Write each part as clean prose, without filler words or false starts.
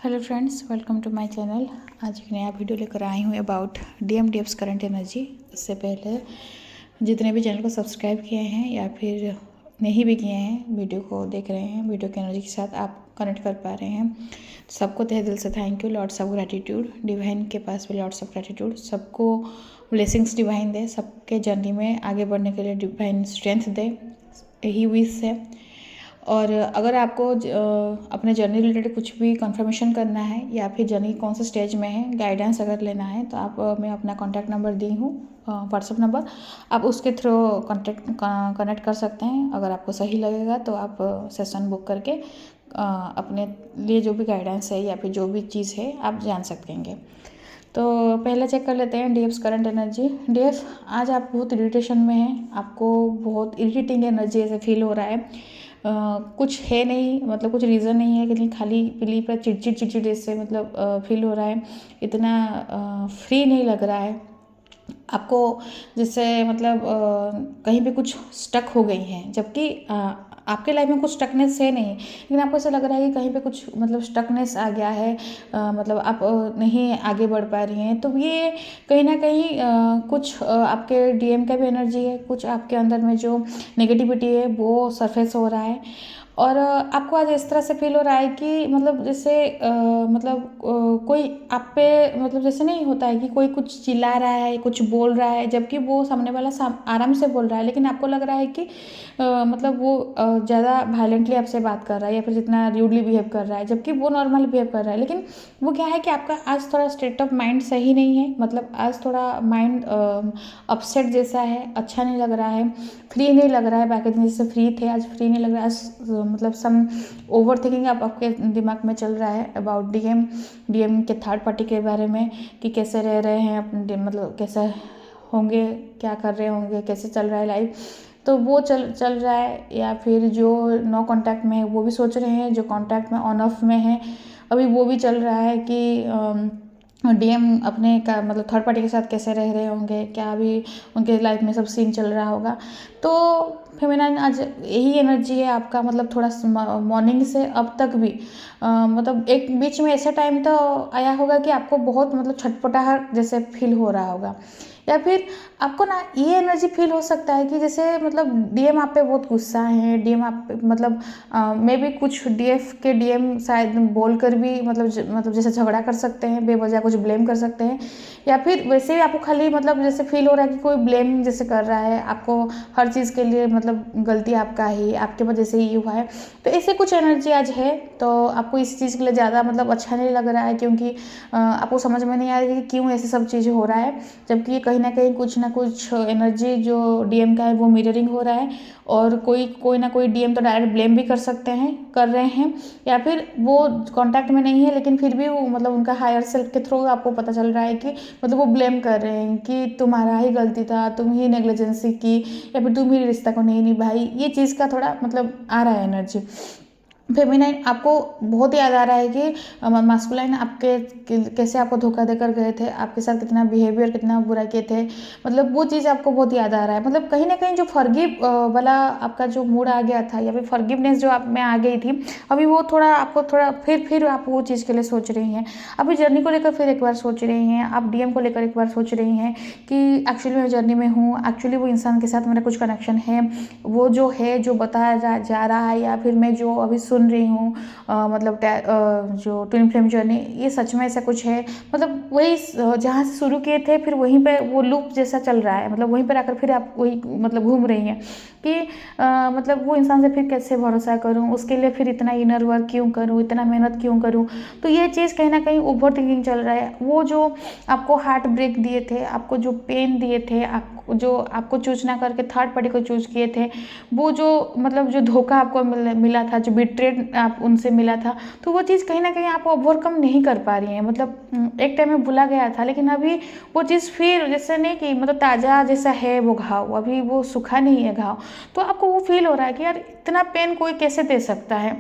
Hello friends, welcome to my channel. आज एक नया वीडियो लेकर आई हूँ अबाउट DMDF's करंट एनर्जी। इससे पहले जितने भी चैनल को सब्सक्राइब किए हैं या फिर नहीं भी किए हैं, वीडियो को देख रहे हैं, वीडियो की एनर्जी के साथ आप कनेक्ट कर पा रहे हैं, सबको तहे दिल से thank you. Lots of gratitude, divine के पास भी लॉट्स ऑफ ग्रैटिट्यूड। सबको ब्लेसिंग्स डिवाइन दे, सबके जर्नी में आगे बढ़ने के लिए डिवाइन स्ट्रेंथ दे, यही विश है। और अगर आपको अपने जर्नी रिलेटेड कुछ भी कंफर्मेशन करना है या फिर जर्नी कौन से स्टेज में है, गाइडेंस अगर लेना है, तो आप मैं अपना कॉन्टैक्ट नंबर दी हूँ, व्हाट्सअप नंबर, आप उसके थ्रू कनेक्ट कर सकते हैं। अगर आपको सही लगेगा तो आप सेशन बुक करके अपने लिए जो भी गाइडेंस है या फिर जो भी चीज़ है आप जान सकेंगे। तो पहले चेक कर लेते हैं DF's करंट एनर्जी। DF, आज आप बहुत इरिटेशन में हैं, आपको बहुत इरिटेटिंग एनर्जी ऐसे फील हो रहा है। कुछ है नहीं, मतलब कुछ रीज़न नहीं है, लेकिन खाली पीली पर चिड़चिड़ जैसे मतलब फील हो रहा है। इतना फ्री नहीं लग रहा है आपको, जैसे मतलब कहीं पे कुछ स्टक हो गई हैं, जबकि आपके लाइफ में कुछ स्टकनेस है नहीं, लेकिन आपको ऐसा लग रहा है कि कहीं पे कुछ मतलब स्टकनेस आ गया है, मतलब आप नहीं आगे बढ़ पा रही हैं। तो ये कहीं ना कहीं कुछ आपके DM का भी एनर्जी है, कुछ आपके अंदर में जो नेगेटिविटी है वो सरफेस हो रहा है। और आपको आज इस तरह से फील हो रहा है कि मतलब जैसे कोई आप पे, मतलब जैसे नहीं होता है कि कोई कुछ चिल्ला रहा है, कुछ बोल रहा है, जबकि वो सामने वाला आराम से बोल रहा है, लेकिन आपको लग रहा है कि मतलब वो ज़्यादा वायलेंटली आपसे बात कर रहा है या फिर जितना र्यूडली बिहेव कर रहा है, जबकि वो नॉर्मल बिहेव कर रहा है। लेकिन वो क्या है कि आपका आज थोड़ा स्टेट ऑफ माइंड सही नहीं है, मतलब आज थोड़ा माइंड अपसेट जैसा है, अच्छा नहीं लग रहा है, फ्री नहीं लग रहा है। बाकी दिन जैसे फ्री थे, आज फ्री नहीं लग रहा है। आज मतलब सम ओवर थिंकिंग आपके दिमाग में चल रहा है अबाउट DM के थर्ड पार्टी के बारे में, कि कैसे रह रहे हैं अपने, मतलब कैसे होंगे, क्या कर रहे होंगे, कैसे चल रहा है लाइफ, तो वो चल रहा है। या फिर जो नो कांटेक्ट में है वो भी सोच रहे हैं, जो कांटेक्ट में ऑन ऑफ में है अभी वो भी चल रहा है कि DM अपने का मतलब थर्ड पार्टी के साथ कैसे रह रहे होंगे, क्या अभी उनके लाइफ में सब सीन चल रहा होगा। तो फेमिनाइन आज यही एनर्जी है आपका, मतलब थोड़ा मॉर्निंग से अब तक भी मतलब एक बीच में ऐसा टाइम तो आया होगा कि आपको बहुत मतलब छटपटाहट जैसे फील हो रहा होगा, या फिर आपको ना ये एनर्जी फील हो सकता है कि जैसे मतलब DM आप पे बहुत गुस्सा है, DM आप पे मतलब मे भी कुछ DF के DM शायद बोल कर भी मतलब जैसे झगड़ा कर सकते हैं, बेवजह कुछ ब्लेम कर सकते हैं, या फिर वैसे ही आपको खाली मतलब जैसे फील हो रहा है कि कोई ब्लेम जैसे कर रहा है आपको हर चीज़ के लिए, मतलब गलती आपका ही, आपके वजह से ही हुआ है। तो ऐसे कुछ एनर्जी आज है, तो आपको इस चीज़ के लिए ज़्यादा मतलब अच्छा नहीं लग रहा है, क्योंकि आपको समझ में नहीं आ रही कि क्यों ऐसे सब चीज़ें हो रहा है, जबकि कहीं ना कहीं कुछ ना कुछ एनर्जी जो DM का है वो मिररिंग हो रहा है। और कोई ना कोई DM तो डायरेक्ट ब्लेम भी कर रहे हैं, या फिर वो कांटेक्ट में नहीं है लेकिन फिर भी वो मतलब उनका हायर सेल्फ के थ्रू आपको पता चल रहा है कि मतलब वो ब्लेम कर रहे हैं कि तुम्हारा ही गलती था, तुम ही नेग्लिजेंसी की, या फिर तुम ही रिश्ता को नहीं निभाई। ये चीज़ का थोड़ा मतलब आ रहा है एनर्जी। फेमिनाइन आपको बहुत याद आ रहा है कि मास्कुलाइन आपके कैसे आपको धोखा देकर गए थे, आपके साथ कितना बिहेवियर, कितना बुरा किए थे, मतलब वो चीज़ आपको बहुत याद आ रहा है। मतलब कहीं ना कहीं जो फॉरगिव वाला आपका जो मूड आ गया था, या फिर फॉरगिवनेस जो आप में आ गई थी, अभी वो थोड़ा आपको थोड़ा फिर आप वो चीज़ के लिए सोच रही हैं, अभी जर्नी को लेकर फिर एक बार सोच रही हैं, आप DM को लेकर एक बार सोच रही हैं कि एक्चुअली मैं जर्नी में हूँ, एक्चुअली वो इंसान के साथ मेरा कुछ कनेक्शन है, वो जो है जो बताया जा रहा है, या फिर मैं जो अभी सुन रही हूँ मतलब जो ट्विन फ्लेम जर्नी, ये सच में ऐसा कुछ है। मतलब वही जहाँ से शुरू किए थे फिर वहीं पे वो लूप जैसा चल रहा है, मतलब वहीं पर आकर फिर आप वही मतलब घूम रही हैं कि मतलब वो इंसान से फिर कैसे भरोसा करूँ, उसके लिए फिर इतना इनर वर्क क्यों करूँ, इतना मेहनत क्यों करूँ। तो ये चीज़ कहीं ना कहीं ओवर थिंकिंग चल रहा है। वो जो आपको हार्ट ब्रेक दिए थे, आपको जो पेन दिए थे, आपको चूज ना करके थर्ड पार्टी को चूज किए थे, वो जो मतलब जो धोखा आपको मिला था, जो बिट्रेड आप उनसे मिला था, तो वो चीज़ कहीं ना कहीं आप ओवरकम नहीं कर पा रही हैं। मतलब एक टाइम में भुला गया था, लेकिन अभी वो चीज़ फिर जैसे नहीं कि मतलब ताज़ा जैसा है वो घाव, अभी वो सूखा नहीं है घाव, तो आपको वो फील हो रहा है कि यार इतना पेन कोई कैसे दे सकता है,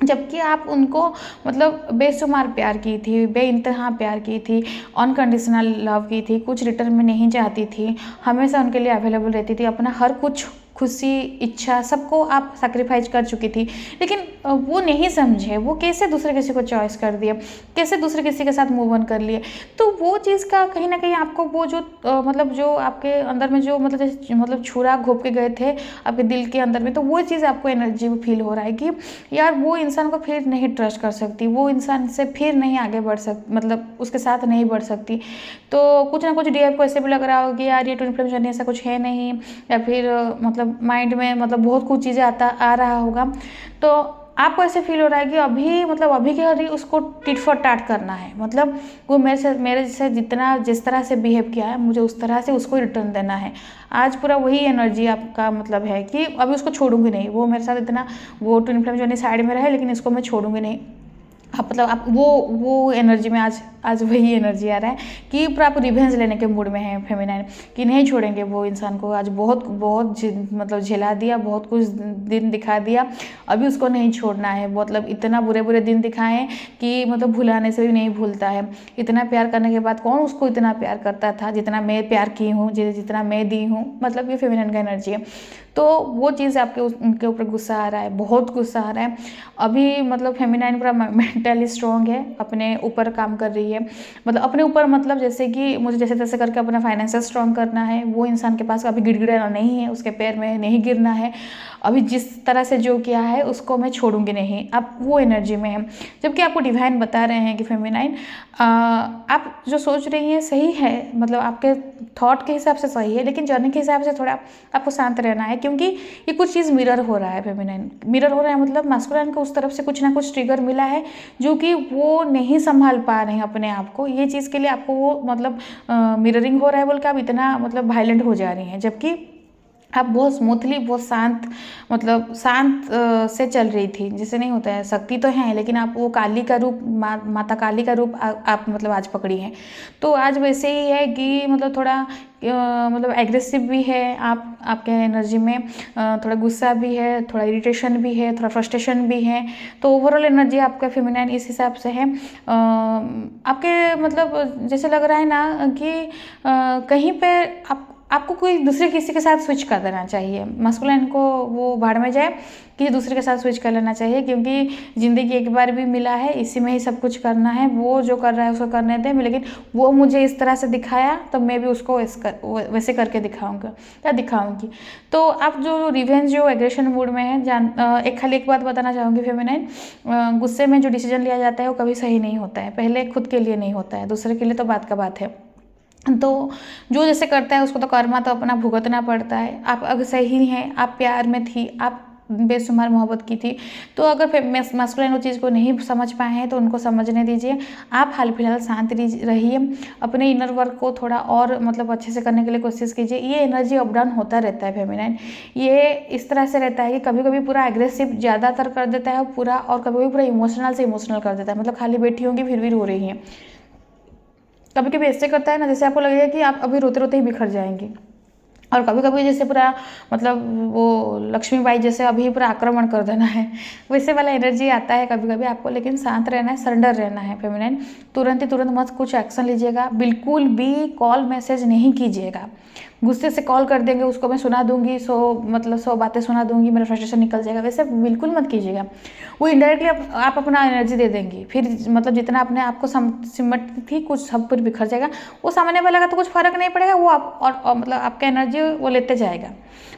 जबकि आप उनको मतलब बेशुमार प्यार की थी, बेइंतहा प्यार की थी, अनकंडीशनल लव की थी, कुछ रिटर्न में नहीं चाहती थी, हमेशा उनके लिए अवेलेबल रहती थी, अपना हर कुछ खुशी, इच्छा सबको आप सैक्रिफाइस कर चुकी थी, लेकिन वो नहीं समझे, वो कैसे दूसरे किसी को चॉइस कर दिए, कैसे दूसरे किसी के साथ मूव ऑन कर लिए। तो वो चीज़ का कहीं ना कहीं आपको वो जो मतलब जो आपके अंदर में जो मतलब छुरा घोप के गए थे आपके दिल के अंदर में, तो वो चीज़ आपको एनर्जी में फील हो रहा है कि यार वो इंसान को फिर नहीं ट्रस्ट कर सकती, वो इंसान से फिर नहीं आगे बढ़ मतलब उसके साथ नहीं बढ़ सकती। तो कुछ ना कुछ डे आपको ऐसे भी लग रहा हो कि यार ये ट्विन फ्लेम जर्नी ऐसा कुछ है नहीं, या फिर मतलब माइंड में मतलब बहुत कुछ चीज़ें आ रहा होगा। तो आपको ऐसे फील हो रहा है कि अभी मतलब अभी के अभी उसको टिट फॉर टाट करना है, मतलब वो मेरे से जिस तरह से बिहेव किया है मुझे उस तरह से उसको रिटर्न देना है। आज पूरा वही एनर्जी आपका मतलब है कि अभी उसको छोड़ूंगी नहीं, वो मेरे साथ इतना वो ट्विन फ्लेम जो साइड में रहे, लेकिन इसको मैं छोड़ूंगी नहीं। आप मतलब आप वो एनर्जी में आज वही एनर्जी आ रहा है कि पूरा आप रिवेंज लेने के मूड में है फेमिनाइन, कि नहीं छोड़ेंगे वो इंसान को। आज बहुत बहुत मतलब झेला दिया, बहुत कुछ दिन दिखा दिया, अभी उसको नहीं छोड़ना है। मतलब इतना बुरे बुरे दिन दिखाएं कि मतलब भुलाने से भी नहीं भूलता है। इतना प्यार करने के बाद कौन उसको इतना प्यार करता था जितना मैं प्यार की हूँ, जितना मैं दी हूँ। मतलब ये फेमिनाइन का एनर्जी है। तो वो चीज़ आपके उनके ऊपर गुस्सा आ रहा है, बहुत गुस्सा आ रहा है अभी। मतलब फेमिनाइन पूरा मेंटली स्ट्रॉन्ग है, अपने ऊपर काम कर रही है। मतलब अपने ऊपर मतलब जैसे कि मुझे जैसे तैसे करके अपना फाइनेंशियल स्ट्रॉन्ग करना है। वो इंसान के पास अभी गिड़गिड़ाना नहीं है, उसके पैर में नहीं गिरना है। अभी जिस तरह से जो किया है उसको मैं छोड़ूंगी नहीं। आप वो एनर्जी में है। जबकि आपको डिवाइन बता रहे हैं कि फेमिनाइन आप जो सोच रही हैं सही है, मतलब आपके थॉट के हिसाब से सही है, लेकिन जर्नी के हिसाब से थोड़ा आपको शांत रहना है, क्योंकि ये कुछ चीज़ मिरर हो रहा है। फेमिनाइन मिरर हो रहा है, मतलब मास्कुलाइन को उस तरफ से कुछ ना कुछ ट्रिगर मिला है जो कि वो नहीं संभाल पा रहे हैं अपने आप को। ये चीज़ के लिए आपको वो मतलब मिररिंग हो रहा है बोल के आप इतना मतलब वायलेंट हो जा रही हैं, जबकि आप बहुत स्मूथली, बहुत शांत, मतलब शांत से चल रही थी। जिसे नहीं होता है, शक्ति तो है लेकिन आप वो काली का रूप, माता काली का रूप आप मतलब आज पकड़ी हैं। तो आज वैसे ही है कि मतलब थोड़ा मतलब एग्रेसिव भी है आप, आपके एनर्जी में थोड़ा गुस्सा भी है, थोड़ा इरिटेशन भी है, थोड़ा फ्रस्ट्रेशन भी है। तो ओवरऑल एनर्जी आपका फेमिनाइन इस हिसाब से है। आपके मतलब जैसे लग रहा है ना कि कहीं पे आपको कोई दूसरे किसी के साथ स्विच कर देना चाहिए। मास्कुलाइन को वो भाड़ में जाए, किसी दूसरे के साथ स्विच कर लेना चाहिए, क्योंकि ज़िंदगी एक बार भी मिला है, इसी में ही सब कुछ करना है। वो जो कर रहा है उसको करने दें, लेकिन वो मुझे इस तरह से दिखाया तो मैं भी उसको वैसे करके दिखाऊंगा या दिखाऊंगी। तो आप जो रिवेंज जो एग्रेशन मूड में है, एक बात बताना चाहूँगी फेमिनाइन, गुस्से में जो डिसीजन लिया जाता है वो कभी सही नहीं होता है। पहले खुद के लिए नहीं होता है, दूसरे के लिए तो बात का बात है। तो जो जैसे करता है उसको तो कर्मा तो अपना भुगतना पड़ता है। आप अगर सही हैं, आप प्यार में थी, आप बेशुमार मोहब्बत की थी, तो अगर मास्कुलाइन वो चीज़ को नहीं समझ पाए हैं तो उनको समझने दीजिए। आप हाल फिलहाल शांत रहिए, अपने इनर वर्क को थोड़ा और मतलब अच्छे से करने के लिए कोशिश कीजिए। ये एनर्जी अप डाउन होता रहता है फेमिनाइन। ये इस तरह से रहता है कि कभी कभी पूरा एग्रेसिव ज़्यादातर कर देता है पूरा, और कभी कभी पूरा इमोशनल से इमोशनल कर देता है। मतलब खाली बैठी होंगी फिर भी रो रही हैं। कभी कभी ऐसे करता है ना, जैसे आपको लगेगा कि आप अभी रोते रोते ही बिखर जाएंगे। और कभी कभी जैसे पूरा मतलब वो लक्ष्मीबाई जैसे अभी पूरा आक्रमण कर देना है, वैसे वाला एनर्जी आता है कभी कभी आपको। लेकिन शांत रहना है, सरेंडर रहना है फेमिनाइन। तुरंत मत कुछ एक्शन लीजिएगा, बिल्कुल भी कॉल मैसेज नहीं कीजिएगा। गुस्से से कॉल कर देंगे उसको, मैं सुना दूंगी 100 बातें सुना दूंगी, मेरा फ्रस्ट्रेशन निकल जाएगा, वैसे बिल्कुल मत कीजिएगा। वो इनडायरेक्टली आप अपना एनर्जी दे देंगी, फिर मतलब जितना अपने आप को सिमट थी कुछ सब कुछ बिखर जाएगा। वो सामने वाला का तो कुछ फर्क नहीं पड़ेगा, वो आप और मतलब आपका एनर्जी वो लेते जाएगा,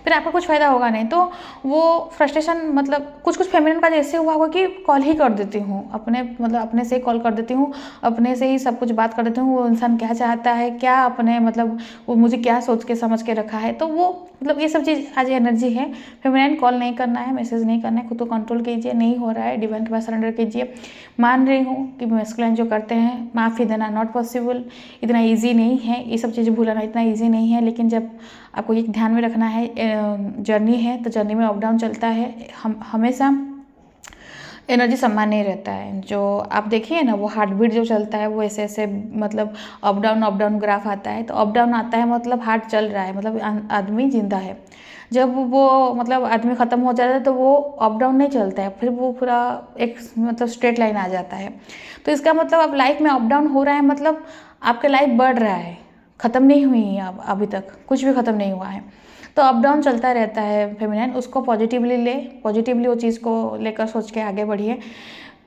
फिर आपका कुछ फायदा होगा नहीं। तो वो फ्रस्ट्रेशन मतलब कुछ फेमिनिन का जैसे हुआ होगा कि कॉल ही कर देती हूँ अपने, मतलब अपने से ही कॉल कर देती हूँ, अपने से ही सब कुछ बात कर देती हूँ। वो इंसान क्या चाहता है, क्या अपने मतलब वो मुझे क्या सोच के समझ के रखा है, तो वो मतलब ये सब चीज़ आज एनर्जी है। फेमिनिन कॉल नहीं करना है, मैसेज नहीं करना है, खुद को कंट्रोल कीजिए। नहीं हो रहा है, डिवाइन के पास सरेंडर कीजिए। मान रही हूँ कि मैस्कुलाइन जो करते हैं माफ़ी देना नॉट पॉसिबल, इतना ईजी नहीं है, ये सब चीज़ें भूलाना इतना ईजी नहीं है। लेकिन जब आपको ये ध्यान में रखना है, जर्नी है तो जर्नी में अप डाउन चलता है, हम हमेशा एनर्जी समान नहीं रहता है। जो आप देखिए ना, वो हार्ट बीट जो चलता है वो ऐसे ऐसे मतलब अप डाउन ग्राफ आता है। तो अप डाउन आता है मतलब हार्ट चल रहा है, मतलब आदमी जिंदा है। जब वो मतलब आदमी ख़त्म हो जाता है तो वो अप डाउन नहीं चलता है, फिर वो पूरा एक मतलब स्ट्रेट लाइन आ जाता है। तो इसका मतलब अब लाइफ में अप डाउन हो रहा है, मतलब आपके लाइफ बढ़ रहा है, ख़त्म नहीं हुई है। अब अभी तक कुछ भी ख़त्म नहीं हुआ है। तो अप डाउन चलता रहता है फेमिनाइन, उसको पॉजिटिवली ले, पॉजिटिवली वो चीज़ को लेकर सोच के आगे बढ़िए।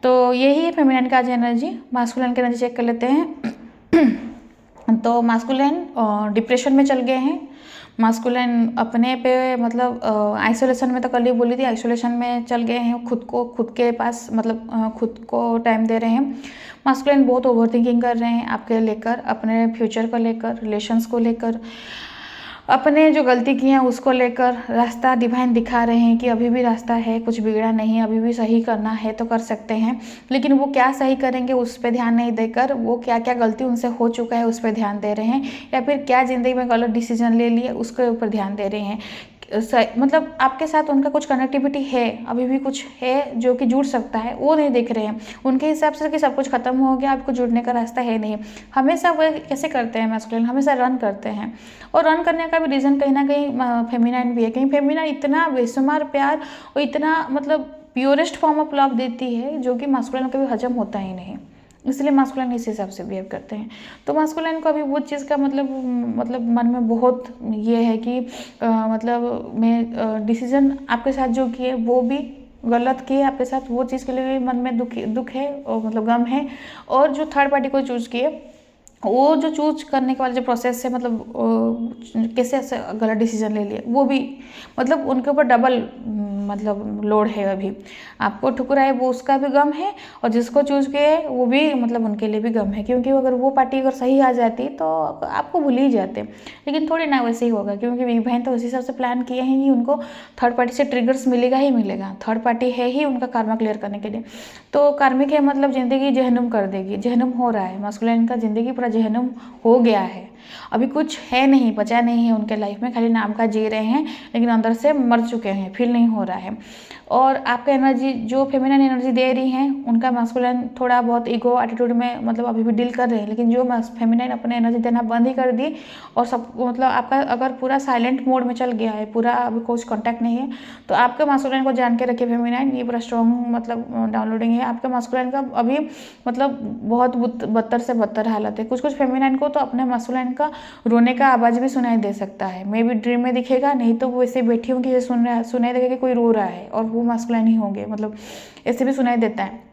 तो यही है फेमिनाइन का आज एनर्जी। मास्कुलिन की एनर्जी चेक कर लेते हैं। तो मास्कुलिन डिप्रेशन में चल गए हैं। मास्कुलिन अपने पे मतलब आइसोलेशन में, तो कल ही बोली थी, आइसोलेशन में चल गए हैं, खुद के पास मतलब खुद को टाइम दे रहे हैं। मास्कुलिन बहुत ओवर थिंकिंग कर रहे हैं आपके लेकर, अपने फ्यूचर को लेकर, रिलेशंस को लेकर, अपने जो गलती की हैं उसको लेकर। रास्ता डिवाइन दिखा रहे हैं कि अभी भी रास्ता है, कुछ बिगड़ा नहीं, अभी भी सही करना है तो कर सकते हैं, लेकिन वो क्या सही करेंगे उस पर ध्यान नहीं देकर, वो क्या क्या गलती उनसे हो चुका है उस पर ध्यान दे रहे हैं, या फिर क्या ज़िंदगी में गलत डिसीजन ले लिए उसके ऊपर ध्यान दे रहे हैं। मतलब आपके साथ उनका कुछ कनेक्टिविटी है, अभी भी कुछ है जो कि जुड़ सकता है, वो नहीं देख रहे हैं। उनके हिसाब से कि सब कुछ खत्म हो गया, आपको जुड़ने का रास्ता है नहीं। हमेशा वो कैसे करते हैं मैस्कुलिन, हमेशा रन करते हैं, और रन करने का भी रीज़न कहीं ना कहीं फेमिनाइन भी है। कहीं फेमिनाइन इतना बेशुमार प्यार और इतना मतलब प्योरेस्ट फॉर्म ऑफ लव देती है जो कि मास्कुलिन को भी हजम होता ही नहीं, इसलिए मास्कुलिन इस हिसाब से बिहेव करते हैं। तो मास्कुलिन को अभी वो चीज़ का मतलब मन में बहुत ये है कि मतलब मैं डिसीजन आपके साथ जो किए वो भी गलत किए आपके साथ, वो चीज़ के लिए भी मन में दुख है और मतलब गम है। और जो थर्ड पार्टी को चूज़ किए, वो जो चूज करने के वाले जो प्रोसेस है, मतलब कैसे ऐसे गलत डिसीजन ले लिए, वो भी मतलब उनके ऊपर डबल मतलब लोड है। अभी आपको ठुकराए वो उसका भी गम है, और जिसको चूज किए वो भी मतलब उनके लिए भी गम है, क्योंकि अगर वो पार्टी अगर सही आ जाती तो आपको भूल ही जाते, लेकिन थोड़ी ना वैसे ही होगा, क्योंकि बिग बहन तो उसी हिसाब से प्लान किए हैं कि उनको थर्ड पार्टी से ट्रिगर्स मिलेगा ही मिलेगा। थर्ड पार्टी है ही उनका कार्मा क्लियर करने के लिए। तो कार्मिक है मतलब ज़िंदगी जहनुम कर देगी, जहनुम हो रहा है, मास्कुलिन का ज़िंदगी पूरा जहनुम हो गया है। अभी कुछ है नहीं, बचा नहीं है उनके लाइफ में, खाली नाम का जी रहे हैं, लेकिन अंदर से मर चुके हैं, फील नहीं हो रहा है। और आपका एनर्जी जो फेमिनिन एनर्जी दे रही हैं, उनका मास्कुलिन थोड़ा बहुत ईगो एटीट्यूड में मतलब अभी भी डील कर रहे हैं, लेकिन जो फेमिनिन अपने एनर्जी देना बंद ही कर दी, और सब मतलब आपका अगर पूरा साइलेंट मोड में चल गया है, पूरा अभी कुछ कॉन्टैक्ट नहीं है, तो आपके मास्कुलिन को जान के रखिए फेमिनिन, ये पूरा स्ट्रॉन्ग मतलब डाउनलोडिंग है आपके मास्कुलिन का। अभी मतलब बहुत बदतर से बदतर हालत है। कुछ कुछ फेमिनिन को तो अपने मास्कुलिन का रोने का आवाज़ भी सुनाई दे सकता है, मे भी ड्रीम में दिखेगा, नहीं तो वो ऐसे बैठी होंगी, सुनाई देगा कि कोई रो रहा है, और वो मास्कुलिन ही होंगे, मतलब ऐसे भी सुनाई देता है,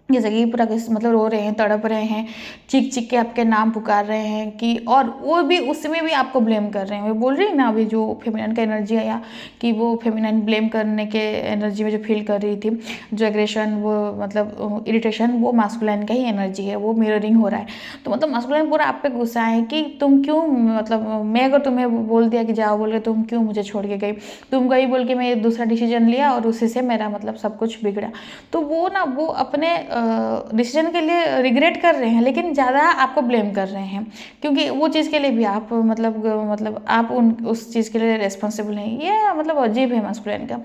जैसे कि पूरा मतलब रो रहे हैं, तड़प रहे हैं, चीख चीख के आपके नाम पुकार रहे हैं कि, और वो भी उसमें भी आपको ब्लेम कर रहे हैं। मैं बोल रही हूँ ना अभी जो फेमिनिन का एनर्जी आया कि वो फेमिनिन ब्लेम करने के एनर्जी में जो फील कर रही थी, जो एग्रेशन, वो मतलब इरिटेशन, वो मास्कुलिन का ही एनर्जी है, वो मिररिंग हो रहा है। तो मतलब मास्कुलिन पूरा आप पे गुस्सा है कि तुम क्यों, मतलब मैं अगर तुम्हें बोल दिया कि जाओ बोल के, तुम क्यों मुझे छोड़ के गई, तुम गई बोल के मैं दूसरा डिसीजन लिया और उसी से मेरा मतलब सब कुछ बिगड़ा। तो वो ना वो अपने डिसीजन के लिए रिग्रेट कर रहे हैं, लेकिन ज़्यादा आपको ब्लेम कर रहे हैं, क्योंकि वो चीज़ के लिए भी आप मतलब आप उस चीज़ के लिए रिस्पॉन्सिबल नहीं। ये मतलब अजीब है मास्कुलिन का,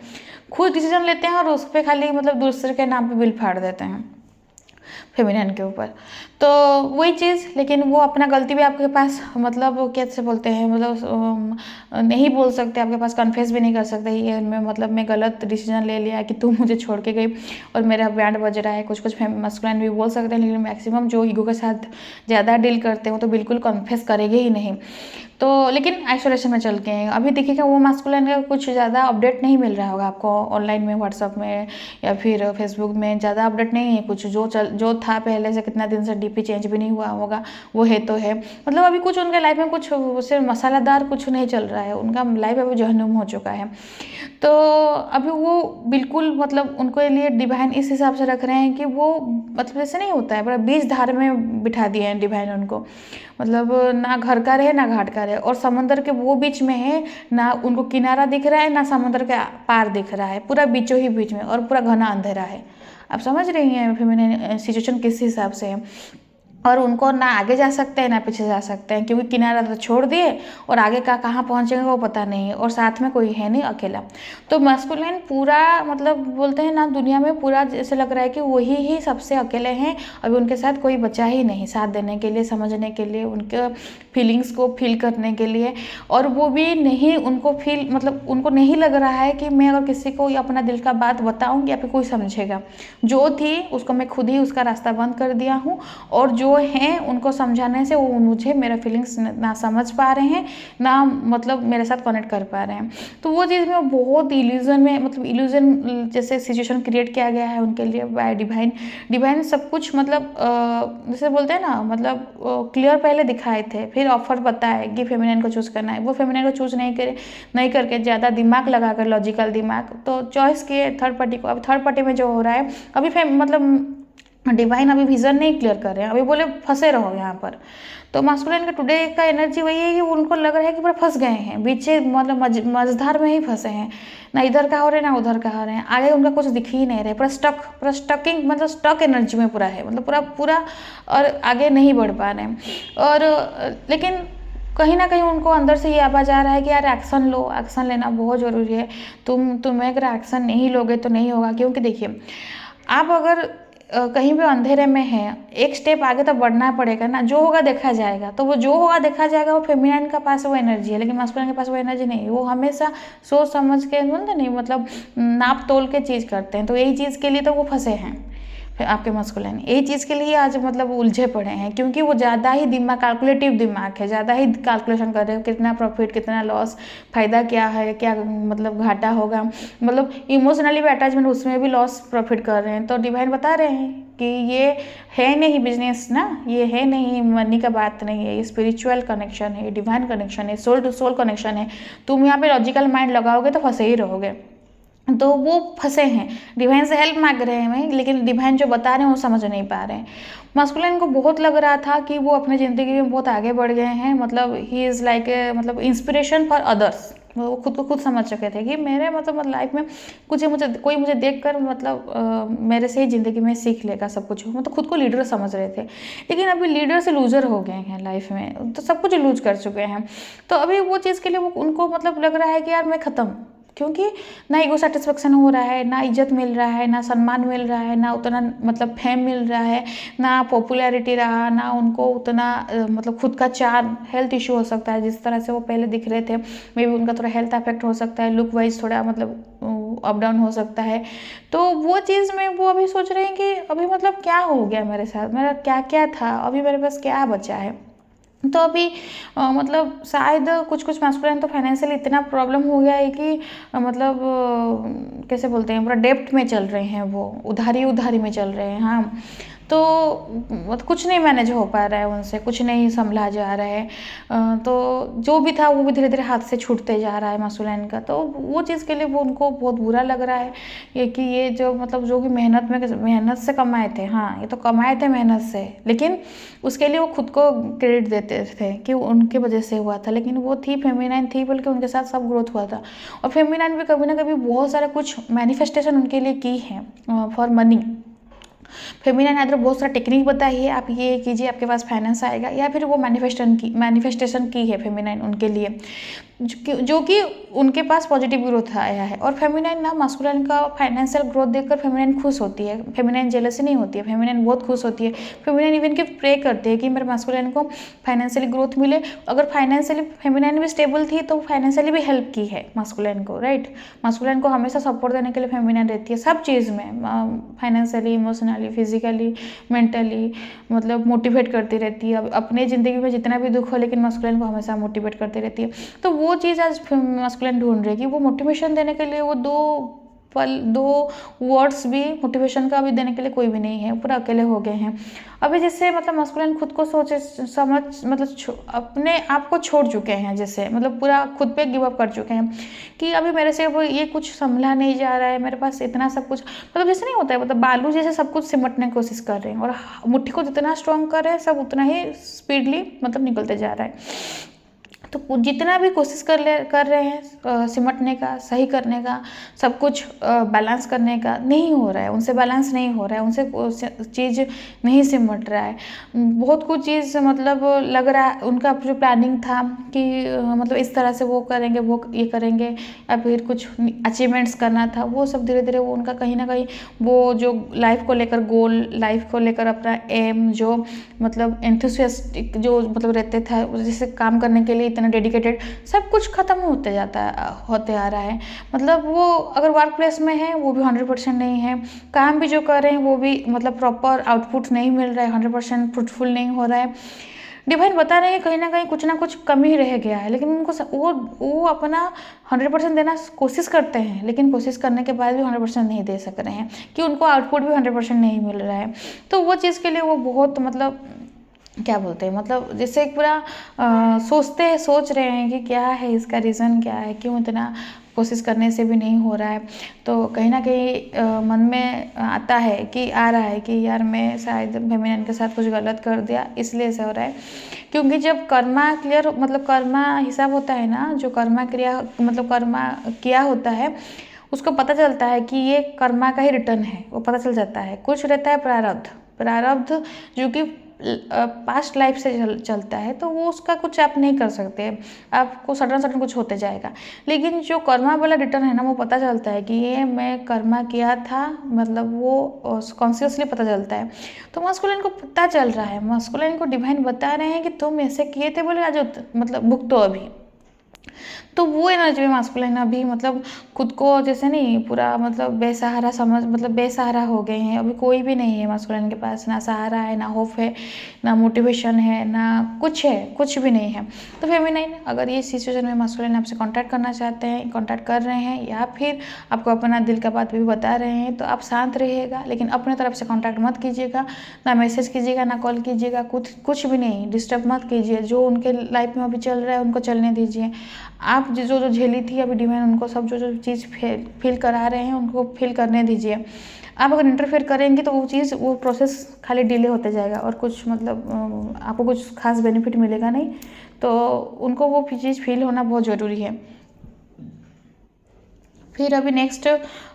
खुद डिसीजन लेते हैं और उस पर खाली मतलब दूसरे के नाम पे बिल फाड़ देते हैं फेमिनिन के ऊपर। तो वही चीज़, लेकिन वो अपना गलती भी आपके पास मतलब कैसे बोलते हैं, मतलब नहीं बोल सकते, आपके पास कन्फेस भी नहीं कर सकते ये मैं मतलब मैं गलत डिसीजन ले लिया कि तू मुझे छोड़ के गई और मेरा बैंड बज रहा है। कुछ कुछ मास्कुलिन भी बोल सकते हैं, लेकिन मैक्सिमम जो ईगो के साथ ज़्यादा डील करते हैं वो तो बिल्कुल कन्फेस करेंगे ही नहीं। तो लेकिन आइसोलेशन में चल के हैं। अभी देखिएगा वो मास्कुलिन का कुछ ज़्यादा अपडेट नहीं मिल रहा होगा आपको ऑनलाइन में, व्हाट्सअप में या फिर फेसबुक में, ज़्यादा अपडेट नहीं है कुछ। जो था पहले से, कितना दिन से डीपी चेंज भी नहीं हुआ होगा, वो है तो है। मतलब अभी कुछ उनके लाइफ में कुछ उससे मसालादार कुछ नहीं चल रहा है, उनका लाइफ अभी जहन्नुम हो चुका है। तो अभी वो बिल्कुल मतलब उनको लिए डिवाइन इस हिसाब से रख रहे हैं कि वो मतलब ऐसे नहीं होता है, बड़ा बीच धार में बिठा दिए हैं डिवाइन उनको, मतलब ना घर का रहे ना घाट का रहे, और समंदर के वो बीच में है, ना उनको किनारा दिख रहा है ना समंदर के पार दिख रहा है, पूरा बीचों ही बीच में, और पूरा घना अंधेरा है। आप समझ रही हैं फेमिनिन सिचुएशन किस हिसाब से है। और उनको ना आगे जा सकते हैं ना पीछे जा सकते हैं, क्योंकि किनारा तो छोड़ दिए और आगे का कहाँ पहुँचेंगे वो पता नहीं है, और साथ में कोई है नहीं, अकेला। तो मास्कुलिन पूरा मतलब बोलते हैं ना दुनिया में पूरा जैसे लग रहा है कि वही ही सबसे अकेले हैं, अभी उनके साथ कोई बचा ही नहीं साथ देने के लिए, समझने के लिए, उनके फीलिंग्स को फील करने के लिए। और वो भी नहीं उनको फील मतलब उनको नहीं लग रहा है कि मैं अगर किसी को अपना दिल का बात बताऊँगी या फिर कोई समझेगा। जो थी उसको मैं खुद ही उसका रास्ता बंद कर दिया हूँ, और जो जो हैं उनको समझाने से वो मुझे मेरा फीलिंग्स ना समझ पा रहे हैं, ना मतलब मेरे साथ कनेक्ट कर पा रहे हैं। तो वो चीज़ में बहुत इल्यूजन में, मतलब इल्यूजन जैसे सिचुएशन क्रिएट किया गया है उनके लिए बाय डिवाइन। डिवाइन सब कुछ मतलब जैसे बोलते हैं ना, मतलब क्लियर पहले दिखाए थे, फिर ऑफर बताए कि फेमिनिन को चूज़ करना है। वो फेमिनिन को चूज़ नहीं करके ज़्यादा दिमाग लगाकर, लॉजिकल दिमाग, तो चॉइस किए थर्ड पार्टी को। अब थर्ड पार्टी में जो हो रहा है अभी मतलब डिवाइन अभी विजन नहीं क्लियर कर रहे हैं, अभी बोले फंसे रहो यहाँ पर। तो मास्कुलिन का टुडे का एनर्जी वही है कि उनको लग रहा है कि पूरा फंस गए हैं, बीचे मतलब मझधार में ही फंसे हैं, ना इधर का हो रहे हैं ना उधर का हो रहे हैं, आगे उनका कुछ दिख ही नहीं रहा है, पूरा स्टकिंग, मतलब स्टक एनर्जी में पूरा है, मतलब पूरा और आगे नहीं बढ़ पा रहे हैं। और लेकिन कहीं ना कहीं उनको अंदर से ये आवाज़ आ रहा है कि यार एक्शन लो, एक्शन लेना बहुत ज़रूरी है। तुम अगर एक्शन नहीं लोगे तो नहीं होगा। क्योंकि देखिए, आप अगर कहीं भी अंधेरे में हैं, एक स्टेप आगे तो बढ़ना पड़ेगा ना, जो होगा देखा जाएगा। तो वो जो होगा देखा जाएगा, वो फेमिनिन के पास वो एनर्जी है, लेकिन मास्कुलिन के पास वो एनर्जी नहीं है। वो हमेशा सोच समझ के, बोलते नहीं, मतलब नाप तोल के चीज़ करते हैं। तो यही चीज़ के लिए तो वो फंसे हैं आपके मास्कुलिन, यही चीज़ के लिए आज मतलब उलझे पड़े हैं, क्योंकि वो ज़्यादा ही दिमाग, कैलकुलेटिव दिमाग है, ज़्यादा ही कैलकुलेशन कर रहे हो, कितना प्रॉफिट, कितना लॉस, फ़ायदा क्या है, क्या मतलब घाटा होगा, मतलब इमोशनली भी अटैचमेंट, उसमें भी लॉस प्रॉफिट कर रहे हैं। तो डिवाइन बता रहे हैं कि ये है नहीं बिजनेस ना, ये है नहीं मनी का बात नहीं है, ये स्पिरिचुअल कनेक्शन है, डिवाइन कनेक्शन है, सोल टू सोल कनेक्शन है। तुम यहाँ पे लॉजिकल माइंड लगाओगे तो फंसे ही रहोगे। तो वो फंसे हैं, डिवाइन से हेल्प मांग रहे हैं, लेकिन डिवाइन जो बता रहे हैं वो समझ नहीं पा रहे हैं। मास्कुलिन को बहुत लग रहा था कि वो अपने ज़िंदगी में बहुत आगे बढ़ गए हैं, मतलब ही इज़ लाइक मतलब इंस्पिरेशन फॉर अदर्स। वो खुद को खुद समझ चुके थे कि मेरे मतलब लाइफ में कुछ कोई मुझे देखकर मतलब मेरे से ही ज़िंदगी में सीख लेगा सब कुछ, मतलब खुद को लीडर समझ रहे थे। लेकिन अभी लीडर से लूजर हो गए हैं लाइफ में, तो सब कुछ लूज कर चुके हैं। तो अभी वो चीज़ के लिए वो उनको मतलब लग रहा है कि यार मैं ख़त्म, क्योंकि ना ईगो सेटिस्फेक्शन हो रहा है, ना इज्जत मिल रहा है, ना सम्मान मिल रहा है, ना उतना मतलब फेम मिल रहा है, ना पॉपुलैरिटी रहा, ना उनको उतना मतलब खुद का चार्म। हेल्थ इशू हो सकता है, जिस तरह से वो पहले दिख रहे थे, मे बी उनका थोड़ा हेल्थ अफेक्ट हो सकता है, लुक वाइज थोड़ा मतलब अप डाउन हो सकता है। तो वो चीज़ में वो अभी सोच रहे हैं कि अभी मतलब क्या हो गया मेरे साथ, मेरा क्या क्या था, अभी मेरे पास क्या बचा है। तो अभी मतलब शायद कुछ मास्कुलिन तो फाइनेंशियली इतना प्रॉब्लम हो गया है कि मतलब कैसे बोलते हैं, पूरा डेप्ट में चल रहे हैं, वो उधारी में चल रहे हैं। हाँ, तो कुछ नहीं मैनेज हो पा रहा है उनसे, कुछ नहीं संभला जा रहा है। तो जो भी था वो भी धीरे धीरे हाथ से छूटते जा रहा है मास्कुलिन का। तो वो चीज़ के लिए वो उनको बहुत बुरा लग रहा है कि ये जो मतलब जो भी मेहनत से कमाए थे, हाँ ये तो कमाए थे मेहनत से, लेकिन उसके लिए वो खुद को क्रेडिट देते थे कि उनके वजह से हुआ था। लेकिन वो थी फेमिनिन थी, बल्कि उनके साथ सब ग्रोथ हुआ था। और फेमिनिन भी कभी ना कभी बहुत सारा कुछ मैनिफेस्टेशन उनके लिए की है फॉर मनी। फेमिनिन आइदर बहुत सारा टेक्निक बताई है, आप ये कीजिए आपके पास फाइनेंस आएगा, या फिर वो मैनिफेस्टेशन की है फेमिनिन उनके लिए, जो कि उनके पास पॉजिटिव ग्रोथ आया है। और फेमिनिन ना मास्कुलिन का फाइनेंशियल ग्रोथ देखकर फेमिनिन खुश होती है, फेमिनिन जेलसी नहीं होती है, फेमिनिन बहुत खुश होती है। फेमिनिन इवन के प्रे करते हैं कि मेरे मास्कुलिन को फाइनेंशियली ग्रोथ मिले। अगर फाइनेंशियली फेमिनिन भी स्टेबल थी तो फाइनेंशियली भी हेल्प की है मास्कुलिन को, राइट। मास्कुलिन को हमेशा सपोर्ट देने के लिए फेमिनिन रहती है सब चीज़ में, फाइनेंशियली, इमोशनली, फिजिकली, मेंटली, मतलब मोटिवेट करती रहती है। अपने ज़िंदगी में जितना भी दुख हो, लेकिन मास्कुलिन को हमेशा मोटिवेट करती रहती है। तो वो चीज़ आज मास्कुलिन ढूंढ रही है कि वो मोटिवेशन देने के लिए वो दो वर्ड्स भी मोटिवेशन का भी देने के लिए कोई भी नहीं है, पूरा अकेले हो गए हैं अभी। जिससे मतलब मास्कुलिन खुद को सोचे समझ मतलब अपने आप को छोड़ चुके हैं, जैसे मतलब पूरा खुद पे गिव अप कर चुके हैं कि अभी मेरे से वो ये कुछ संभला नहीं जा रहा है, मेरे पास इतना सब कुछ, मतलब जैसे नहीं होता है, मतलब बालू जैसे सब कुछ सिमटने की कोशिश कर रहे हैं, और मुट्ठी को जितना स्ट्रॉन्ग कर रहे हैं सब उतना ही स्पीडली मतलब निकलते जा रहा है। तो जितना भी कोशिश कर रहे हैं सिमटने का, सही करने का, सब कुछ बैलेंस करने का, नहीं हो रहा है उनसे, बैलेंस नहीं हो रहा है उनसे, चीज़ नहीं सिमट रहा है। बहुत कुछ चीज़ मतलब लग रहा है उनका जो प्लानिंग था कि मतलब इस तरह से वो करेंगे, वो ये करेंगे, या फिर कुछ अचीवमेंट्स करना था, वो सब धीरे धीरे वो उनका कहीं ना कहीं वो जो लाइफ को लेकर गोल, लाइफ को लेकर अपना एम, जो मतलब एंथुसियास्टिक जो मतलब रहते थे, जैसे काम करने के लिए इतना डेडिकेटेड, सब कुछ खत्म होते आ रहा है। मतलब वो अगर वर्क प्लेस में है वो भी 100% नहीं है, काम भी जो कर रहे हैं वो भी मतलब प्रॉपर आउटपुट नहीं मिल रहा है, 100% फ्रूटफुल नहीं हो रहा है। डिवाइन बता रहे हैं कहीं ना कुछ कमी रह गया है, लेकिन उनको वो अपना 100% देना कोशिश करते हैं, लेकिन कोशिश करने के बाद भी 100% नहीं दे सक रहे हैं कि उनको आउटपुट भी 100% नहीं मिल रहा है। तो वो चीज़ के लिए वो बहुत मतलब क्या बोलते हैं, मतलब जैसे एक पूरा सोच रहे हैं कि क्या है इसका रीज़न, क्या है, क्यों इतना कोशिश करने से भी नहीं हो रहा है। तो कहीं ना कहीं मन में आ रहा है कि यार मैं शायद फेमिनिन के साथ कुछ गलत कर दिया, इसलिए ऐसा हो रहा है। क्योंकि जब कर्मा क्लियर मतलब कर्मा हिसाब होता है ना, जो कर्मा क्रिया मतलब कर्मा किया होता है, उसको पता चलता है कि ये कर्मा का ही रिटर्न है, वो पता चल जाता है। कुछ रहता है प्रारब्ध जो कि पास्ट लाइफ से चलता है, तो वो उसका कुछ आप नहीं कर सकते, आपको सडन कुछ होते जाएगा। लेकिन जो कर्मा वाला रिटर्न है ना, वो पता चलता है कि ये मैं कर्मा किया था, मतलब वो कॉन्शियसली पता चलता है। तो मस्कुलिन को पता चल रहा है, मस्कुलिन को डिवाइन बता रहे हैं कि तुम ऐसे किए थे, बोले आज मतलब भुगतो अभी। तो वो एनर्जी में मास्कुलिन अभी मतलब खुद को जैसे नहीं पूरा मतलब बेसहारा मतलब बेसहारा हो गए हैं। अभी कोई भी नहीं है मास्कुलिन के पास, ना सहारा है, ना होप है, ना मोटिवेशन है, ना कुछ है, कुछ भी नहीं है। तो फेमिनाइन अगर ये सिचुएशन में मास्कुलिन आपसे कांटेक्ट करना चाहते हैं, कांटेक्ट कर रहे हैं, या फिर आपको अपना दिल का बात भी बता रहे हैं, तो आप शांत रहिएगा, लेकिन अपने तरफ से कांटेक्ट मत कीजिएगा, ना मैसेज कीजिएगा, ना कॉल कीजिएगा, कुछ भी नहीं, डिस्टर्ब मत कीजिए। जो उनके लाइफ में अभी चल रहा है उनको चलने दीजिए। आप जो झेली थी अभी डिवाइन उनको सब जो चीज़ फील करा रहे हैं उनको फील करने दीजिए। आप अगर इंटरफेयर करेंगे तो वो प्रोसेस खाली डिले होते जाएगा, और कुछ मतलब आपको कुछ खास बेनिफिट मिलेगा नहीं। तो उनको वो चीज़ फील होना बहुत ज़रूरी है। फिर अभी नेक्स्ट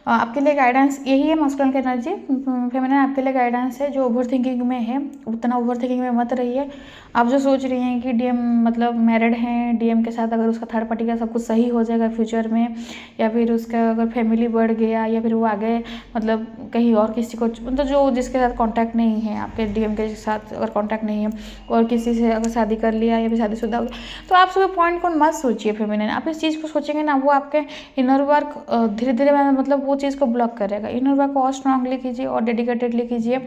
आपके लिए गाइडेंस यही है, मास्कुलिन की एनर्जी। फेमिनिन आपके लिए गाइडेंस है, जो ओवर थिंकिंग में है उतना ओवर थिंकिंग में मत रहिए। आप जो सोच रही हैं कि डीएम मतलब मैरिड हैं, डीएम के साथ अगर उसका थर्ड पार्टी का सब कुछ सही हो जाएगा फ्यूचर में, या फिर उसका अगर फैमिली बढ़ गया, या फिर वो आगे मतलब कहीं और किसी को मतलब जो जिसके साथ कांटेक्ट नहीं है, आपके डीएम के साथ अगर कांटेक्ट नहीं है, और किसी से अगर शादी कर लिया या फिर शादीशुदा हो गया, तो आप सुबह पॉइंट को मत सोचिए फेमिनिन। आप इस चीज़ को सोचेंगे ना, वो आपके इनर वर्क धीरे धीरे मतलब वो चीज़ को ब्लॉक करेगा। इनर वर्क को और स्ट्रांगली कीजिए और डेडिकेटेडली कीजिए,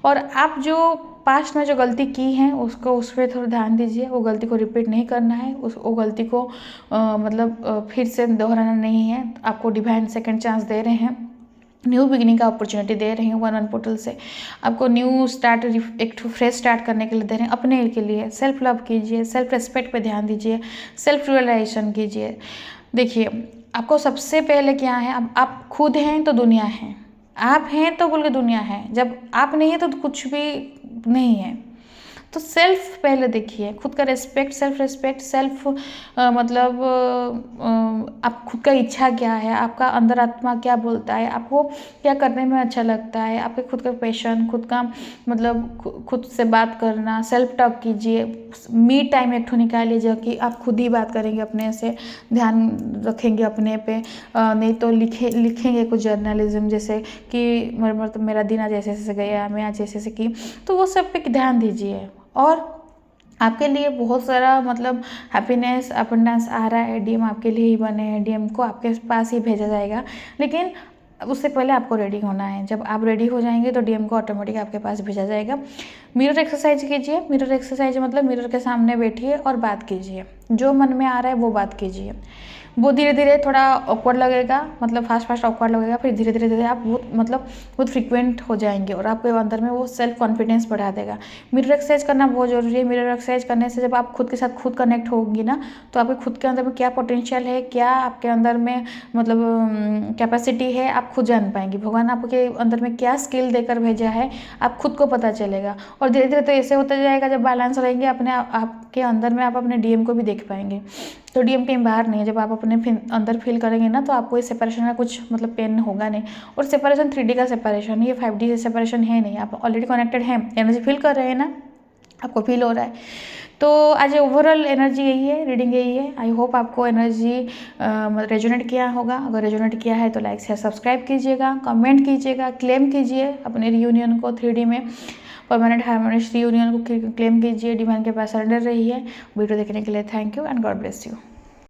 और आप जो पास्ट में जो गलती की है उसको उस पर थोड़ा ध्यान दीजिए। वो गलती को रिपीट नहीं करना है, वो गलती को मतलब फिर से दोहराना नहीं है। आपको डिवाइन सेकंड चांस दे रहे हैं, न्यू बिगिनिंग का अपॉर्चुनिटी दे रहे हैं 1 पोर्टल से। आपको न्यू स्टार्ट एक फ्रेश स्टार्ट करने के लिए दे रहे हैं। अपने के लिए सेल्फ लव कीजिए, सेल्फ रिस्पेक्ट पे ध्यान दीजिए, सेल्फ रियलाइजेशन कीजिए। देखिए आपको सबसे पहले क्या है, अब आप खुद हैं तो दुनिया है, आप हैं तो बोल के दुनिया है, जब आप नहीं है तो कुछ भी नहीं है। तो सेल्फ पहले देखिए, खुद का रिस्पेक्ट, सेल्फ मतलब आप खुद का इच्छा क्या है, आपका अंदर आत्मा क्या बोलता है, आपको क्या करने में अच्छा लगता है, आपके खुद का पैशन, खुद का मतलब खुद से बात करना, सेल्फ टॉक कीजिए। मी टाइम एक ठो निकालिए जो कि आप खुद ही बात करेंगे, अपने से ध्यान रखेंगे अपने पे। नहीं तो लिखेंगे कुछ जर्नलिज्म, जैसे कि मतलब मेरा दिन आज ऐसे गया, मैं आज ऐसे की, तो वो सब पे ध्यान दीजिए। और आपके लिए बहुत सारा मतलब हैप्पीनेस अबंडेंस आ रहा है। डीएम आपके लिए ही बने हैं, डीएम को आपके पास ही भेजा जाएगा, लेकिन उससे पहले आपको रेडी होना है। जब आप रेडी हो जाएंगे तो डीएम को ऑटोमेटिक आपके पास भेजा जाएगा। मिरर एक्सरसाइज कीजिए। मिरर एक्सरसाइज मतलब मिरर के सामने बैठिए और बात कीजिए, जो मन में आ रहा है वो बात कीजिए। वो धीरे धीरे थोड़ा ऑकवर्ड लगेगा, मतलब फास्ट ऑकवर्ड लगेगा, फिर धीरे धीरे आप बहुत फ्रिक्वेंट हो जाएंगे, और आपके अंदर में वो सेल्फ कॉन्फिडेंस बढ़ा देगा। मिरर एक्सरसाइज करना बहुत ज़रूरी है। मिरर एक्सरसाइज करने से जब आप खुद के साथ खुद कनेक्ट होंगी ना, तो आपके खुद के अंदर में क्या पोटेंशियल है, क्या आपके अंदर में मतलब कैपेसिटी है, आप खुद जान पाएंगे। भगवान आपके अंदर में क्या स्किल देकर भेजा है, आप खुद को पता चलेगा। और धीरे धीरे तो ऐसे होता जाएगा, जब बैलेंस रहेंगे अपने आपके अंदर में, आप अपने डीएम को भी देख पाएंगे। तो डीएम कहीं बाहर नहीं है, जब आप अपने अंदर फील करेंगे ना, तो आपको इस सेपरेशन का कुछ मतलब पेन होगा नहीं। और सेपरेशन 3D का सेपरेशन, ये 5D सेपरेशन है नहीं। आप ऑलरेडी कनेक्टेड हैं, एनर्जी फील कर रहे हैं ना, आपको फील हो रहा है। तो आज ओवरऑल एनर्जी यही है, रीडिंग यही है। आई होप आपको एनर्जी रेजोनेट किया होगा। अगर रेजोनेट किया है तो लाइक शेयर सब्सक्राइब कीजिएगा, कमेंट कीजिएगा, क्लेम कीजिए अपने रियूनियन को 3D में, परमानेंट हार्मोनियस रियूनियन को क्लेम कीजिए। डिवाइन के पास सरेंडर रही है। वीडियो देखने के लिए thank you and God bless you.